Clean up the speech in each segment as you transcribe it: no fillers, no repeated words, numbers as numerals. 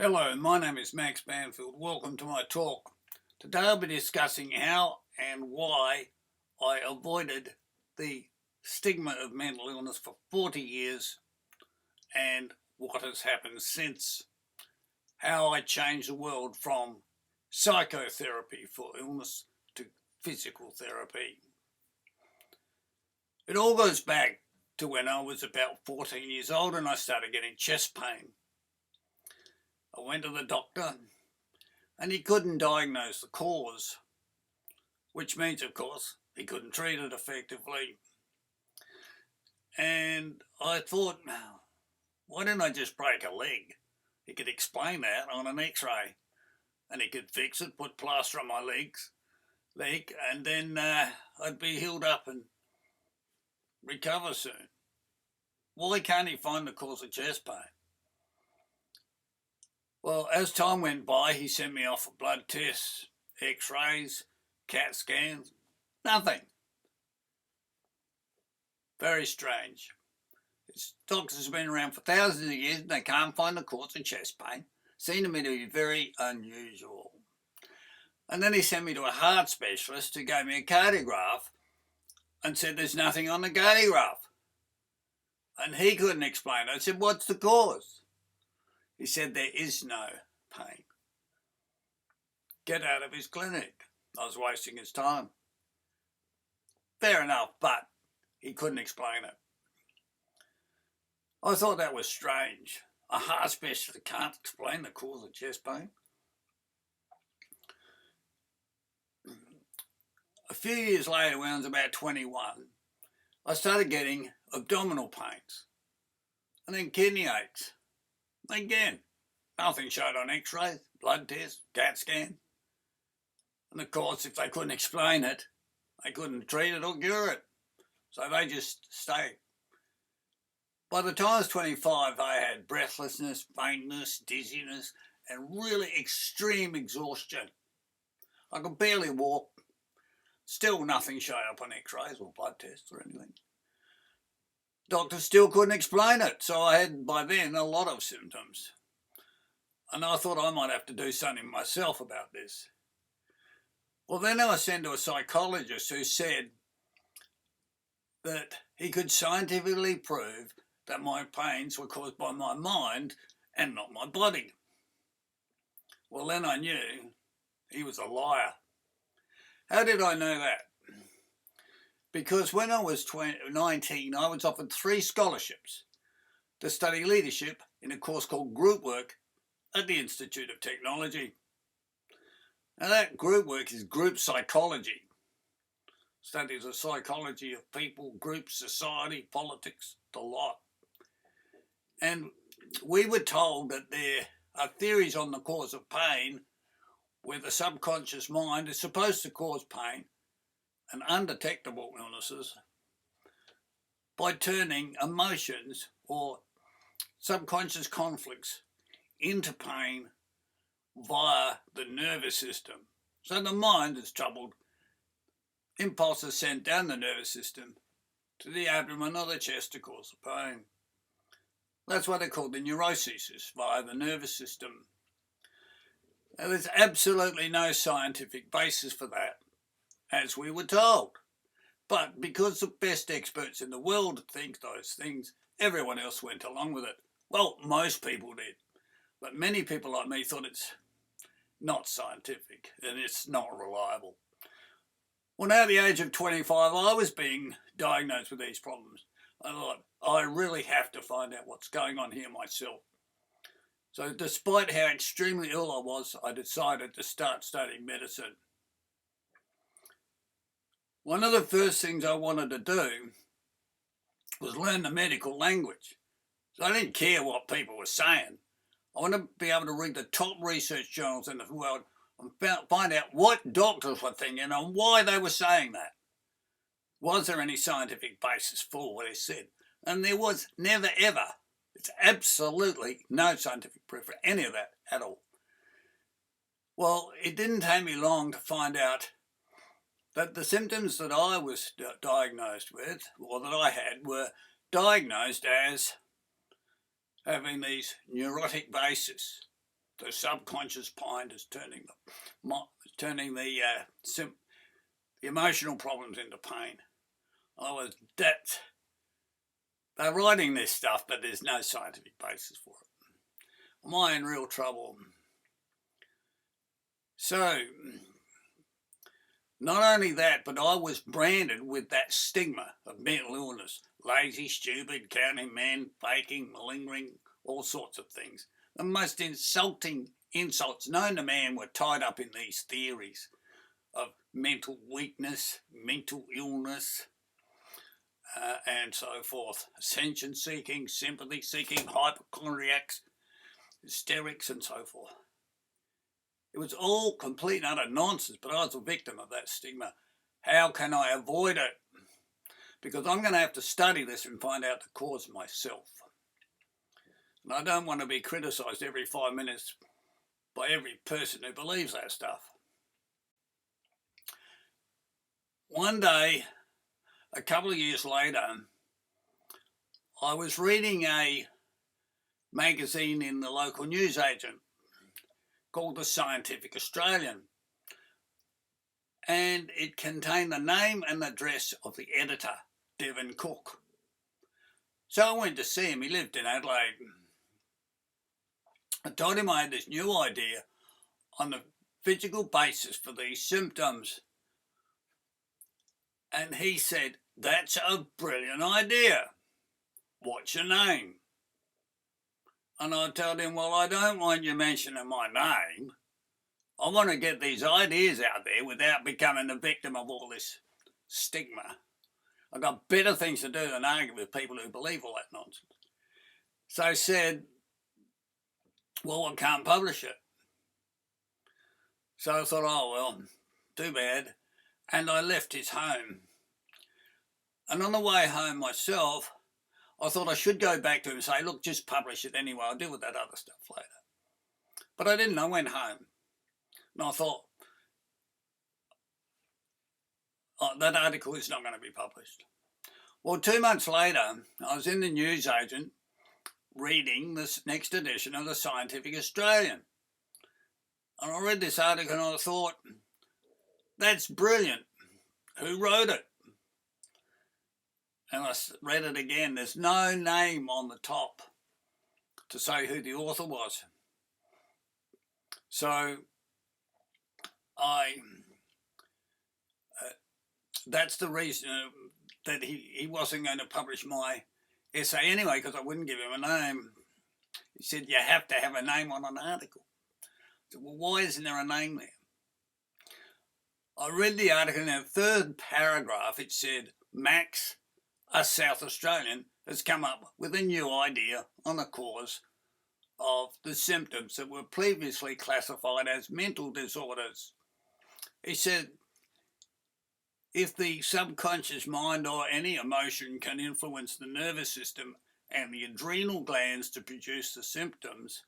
Hello, my name is Max Banfield. Welcome to my talk. Today I'll be discussing how and why I avoided the stigma of mental illness for 40 years and what has happened since. How I changed the world from psychotherapy for illness to physical therapy. It all goes back to when I was about 14 years old and I started getting chest pain. I went to the doctor and he couldn't diagnose the cause, which means, of course, he couldn't treat it effectively. And I thought, why didn't I just break a leg? He could explain that on an x-ray and he could fix it, put plaster on my leg, and then I'd be healed up and recover soon. Why can't he find the cause of chest pain? Well, as time went by, he sent me off for blood tests, x-rays, CAT scans, nothing. Very strange. Doctors have been around for thousands of years and they can't find the cause of chest pain. Seemed to me to be very unusual. And then he sent me to a heart specialist who gave me a cardiograph and said there's nothing on the cardiograph. And he couldn't explain it. I said, what's the cause? He said there is no pain. Get out of his clinic. I was wasting his time. Fair enough, but he couldn't explain it. I thought that was strange. A heart specialist can't explain the cause of chest pain. A few years later, when I was about 21, I started getting abdominal pains and then kidney aches. Again, nothing showed on x-rays, blood tests, CAT scan. And of course, if they couldn't explain it, they couldn't treat it or cure it. So they just stayed. By the time I was 25, I had breathlessness, faintness, dizziness, and really extreme exhaustion. I could barely walk. Still nothing showed up on x-rays or blood tests or anything. Doctors still couldn't explain it, so I had by then a lot of symptoms. And I thought I might have to do something myself about this. Well, then I was sent to a psychologist who said that he could scientifically prove that my pains were caused by my mind and not my body. Well, then I knew he was a liar. How did I know that? Because when I was 19, I was offered 3 scholarships to study leadership in a course called Group Work at the Institute of Technology. Now that group work is group psychology. Studies the psychology of people, groups, society, politics, the lot. And we were told that there are theories on the cause of pain where the subconscious mind is supposed to cause pain and undetectable illnesses by turning emotions or subconscious conflicts into pain via the nervous system. So the mind is troubled, impulses sent down the nervous system to the abdomen or the chest to cause the pain. That's why they're called the neuroses, via the nervous system. Now, there's absolutely no scientific basis for that, as we were told. But because the best experts in the world think those things, everyone else went along with it. Well, most people did. But many people like me thought it's not scientific and it's not reliable. Well, now at the age of 25, I was being diagnosed with these problems. I thought, I really have to find out what's going on here myself. So despite how extremely ill I was, I decided to start studying medicine. One of the first things I wanted to do was learn the medical language. So I didn't care what people were saying. I wanted to be able to read the top research journals in the world and find out what doctors were thinking and why they were saying that. Was there any scientific basis for what they said? And there was never ever. It's absolutely no scientific proof for any of that at all. Well, it didn't take me long to find out that the symptoms that I was diagnosed with, or that I had, were diagnosed as having these neurotic bases. The subconscious mind is turning the emotional problems into pain. In other words, they're writing this stuff, but there's no scientific basis for it. Am I in real trouble? So, not only that, but I was branded with that stigma of mental illness. Lazy, stupid, counting men, faking, malingering, all sorts of things. The most insulting insults known to man were tied up in these theories of mental weakness, mental illness, and so forth. Ascension seeking, sympathy seeking, hypochondriacs, hysterics, and so forth. It was all complete and utter nonsense, but I was a victim of that stigma. How can I avoid it? Because I'm going to have to study this and find out the cause myself. And I don't want to be criticised every 5 minutes by every person who believes that stuff. One day, a couple of years later, I was reading a magazine in the local newsagent called the Scientific Australian, and it contained the name and address of the editor, Devin Cook. So I went to see him. He lived in Adelaide. I told him I had this new idea on the physical basis for these symptoms. And he said, "That's a brilliant idea. What's your name?" And I told him, "Well, I don't want you mentioning my name. I want to get these ideas out there without becoming the victim of all this stigma. I've got better things to do than argue with people who believe all that nonsense." So I said, "Well, I can't publish it." So I thought, oh, well, too bad. And I left his home. And on the way home myself, I thought I should go back to him and say, "Look, just publish it anyway. I'll deal with that other stuff later." But I didn't. I went home. And I thought, oh, that article is not going to be published. Well, 2 months later, I was in the newsagent reading this next edition of the Scientific Australian. And I read this article and I thought, that's brilliant. Who wrote it? And I read it again. There's no name on the top to say who the author was. So that's the reason that he wasn't going to publish my essay anyway, because I wouldn't give him a name. He said, "You have to have a name on an article." I said, "Well, why isn't there a name there?" I read the article, and in the third paragraph it said, "Max, a South Australian, has come up with a new idea on the cause of the symptoms that were previously classified as mental disorders." He said, "If the subconscious mind or any emotion can influence the nervous system and the adrenal glands to produce the symptoms,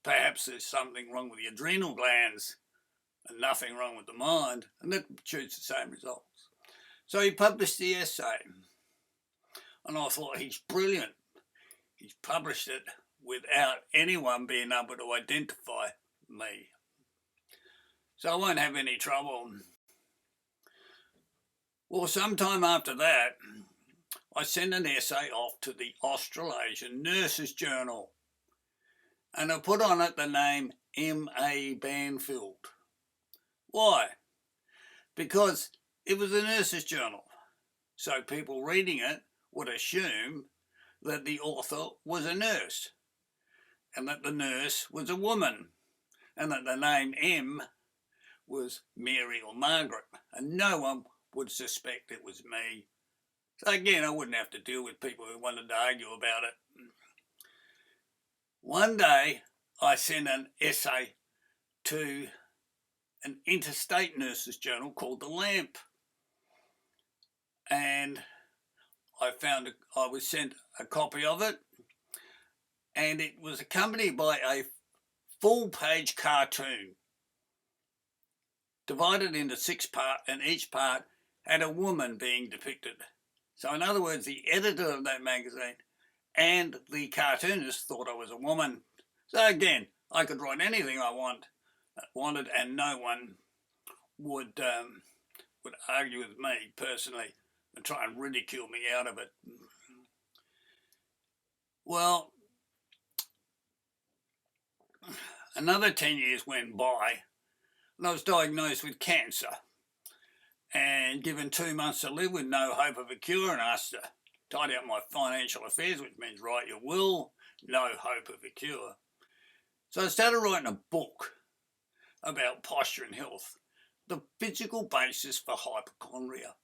perhaps there's something wrong with the adrenal glands and nothing wrong with the mind, and that produces the same results." So he published the essay, and I thought, he's brilliant. He's published it without anyone being able to identify me. So I won't have any trouble. Well, sometime after that, I sent an essay off to the Australasian Nurses Journal, and I put on it the name M.A. Banfield. Why? Because it was a nurses' journal, so people reading it would assume that the author was a nurse, and that the nurse was a woman, and that the name M was Mary or Margaret, and no one would suspect it was me. So again, I wouldn't have to deal with people who wanted to argue about it. One day, I sent an essay to an interstate nurses journal called The Lamp, and I was sent a copy of it, and it was accompanied by a full-page cartoon divided into 6 parts, and each part had a woman being depicted. So in other words, the editor of that magazine and the cartoonist thought I was a woman. So again, I could write anything I wanted, and no one would argue with me personally and try and ridicule me out of it. Well, another 10 years went by and I was diagnosed with cancer and given 2 months to live with no hope of a cure and asked to tidy up my financial affairs, which means write your will, no hope of a cure. So I started writing a book about posture and health, the physical basis for hypochondria.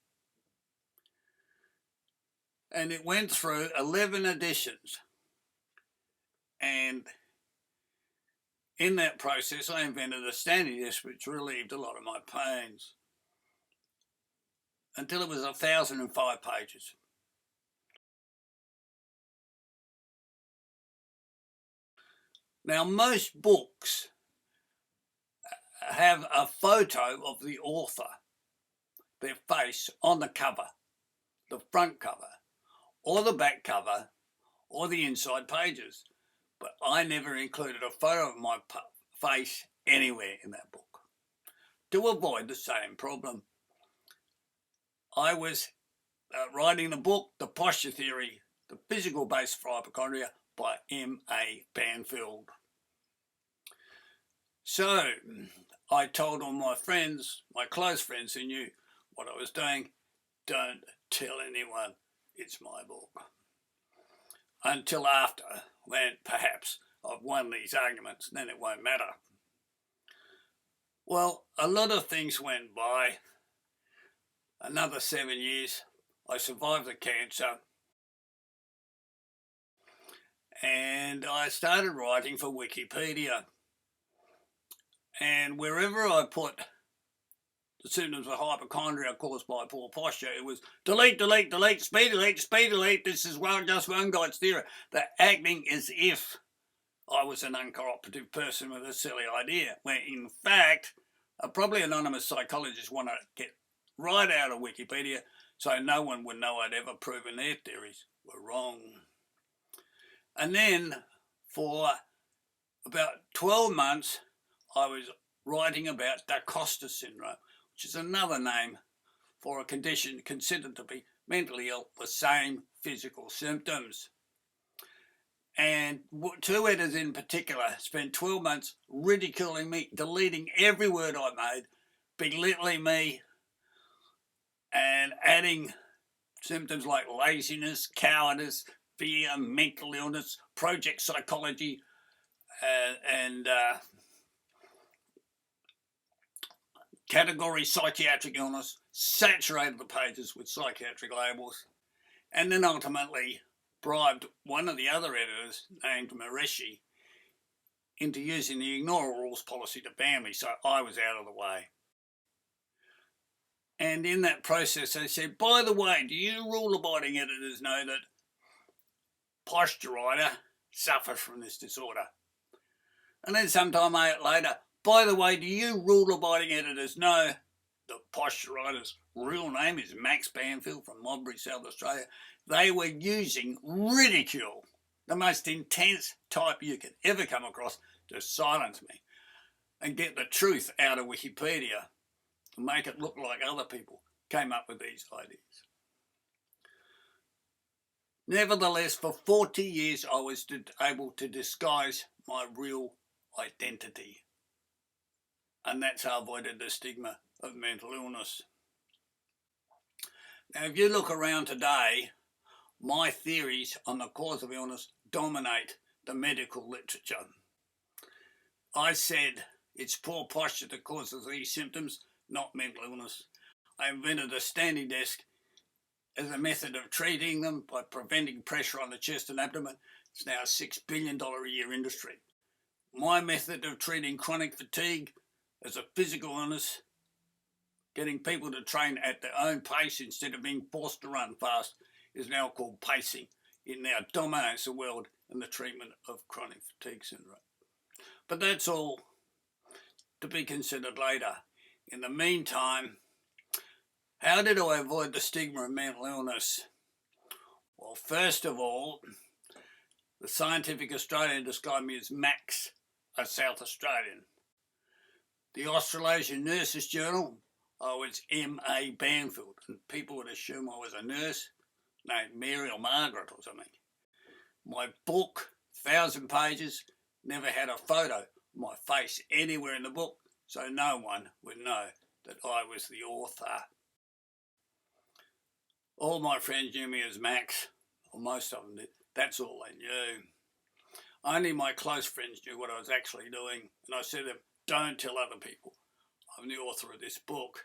And it went through 11 editions. And in that process, I invented a standing desk which relieved a lot of my pains until it was 1,005 pages. Now, most books have a photo of the author, their face on the cover, the front cover, or the back cover, or the inside pages. But I never included a photo of my face anywhere in that book to avoid the same problem. I was writing the book, The Posture Theory, The Physical Base for Hypochondria by M.A. Banfield. So I told all my friends, my close friends who knew what I was doing, don't tell anyone it's my book. Until after, when perhaps I've won these arguments, then it won't matter. Well, a lot of things went by. Another 7 years, I survived the cancer, and I started writing for Wikipedia. And wherever I put the symptoms of hypochondria caused by poor posture, it was delete, delete, delete, speed delete. This is just one guy's theory. They're acting as if I was an uncooperative person with a silly idea, when in fact, a probably anonymous psychologist wanted to get right out of Wikipedia so no one would know I'd ever proven their theories were wrong. And then for about 12 months, I was writing about Da Costa syndrome, which is another name for a condition considered to be mentally ill, the same physical symptoms. And 2 editors in particular spent 12 months ridiculing me, deleting every word I made, belittling me, and adding symptoms like laziness, cowardice, fear, mental illness, project psychology, and category psychiatric illness, saturated the pages with psychiatric labels, and then ultimately bribed one of the other editors, named Mareshi, into using the ignore all rules policy to ban me, so I was out of the way. And in that process, they said, by the way, do you rule-abiding editors know that posture writer suffers from this disorder? And then sometime later, by the way, do you rule-abiding editors know the posture writer's real name is Max Banfield from Modbury, South Australia? They were using ridicule, the most intense type you could ever come across, to silence me and get the truth out of Wikipedia and make it look like other people came up with these ideas. Nevertheless, for 40 years I was able to disguise my real identity. And that's how I avoided the stigma of mental illness. Now, if you look around today, my theories on the cause of illness dominate the medical literature. I said it's poor posture that causes these symptoms, not mental illness. I invented a standing desk as a method of treating them by preventing pressure on the chest and abdomen. It's now a $6 billion a year industry. My method of treating chronic fatigue as a physical illness, getting people to train at their own pace instead of being forced to run fast, is now called pacing. It now dominates the world in the treatment of chronic fatigue syndrome. But that's all to be considered later. In the meantime, how did I avoid the stigma of mental illness? Well, first of all, the Scientific Australian described me as Max, a South Australian. The Australasian Nurses Journal, I was M.A. Banfield, and people would assume I was a nurse named Mary or Margaret or something. My book, 1,000 pages, never had a photo of my face anywhere in the book, so no one would know that I was the author. All my friends knew me as Max, or most of them did. That's all they knew. Only my close friends knew what I was actually doing, and I said to them, don't tell other people I'm the author of this book.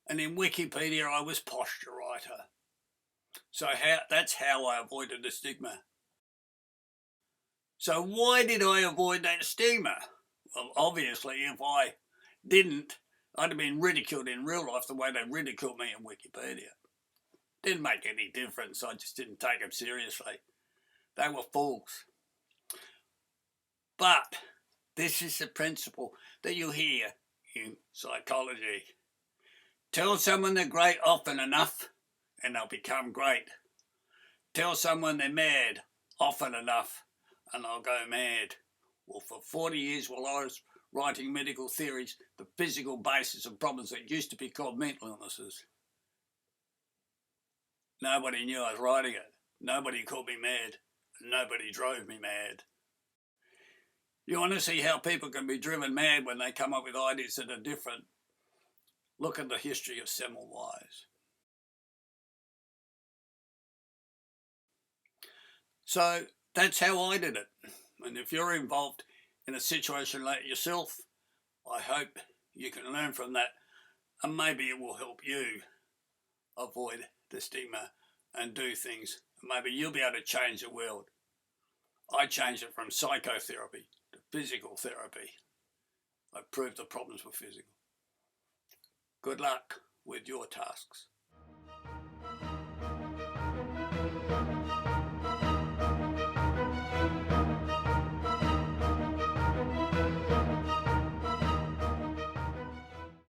And in Wikipedia I was posture writer. So that's how I avoided the stigma. So why did I avoid that stigma? Well, obviously if I didn't, I'd have been ridiculed in real life the way they ridiculed me in Wikipedia. Didn't make any difference, I just didn't take them seriously. They were fools. But this is the principle that you hear in psychology. Tell someone they're great often enough and they'll become great. Tell someone they're mad often enough and they'll go mad. Well, for 40 years while I was writing medical theories, the physical basis of problems that used to be called mental illnesses, nobody knew I was writing it. Nobody called me mad. Nobody drove me mad. You want to see how people can be driven mad when they come up with ideas that are different? Look at the history of Semmelweis. So that's how I did it. And if you're involved in a situation like yourself, I hope you can learn from that and maybe it will help you avoid the stigma and do things. Maybe you'll be able to change the world. I changed it from psychotherapy to physical therapy. I proved the problems were physical. Good luck with your tasks.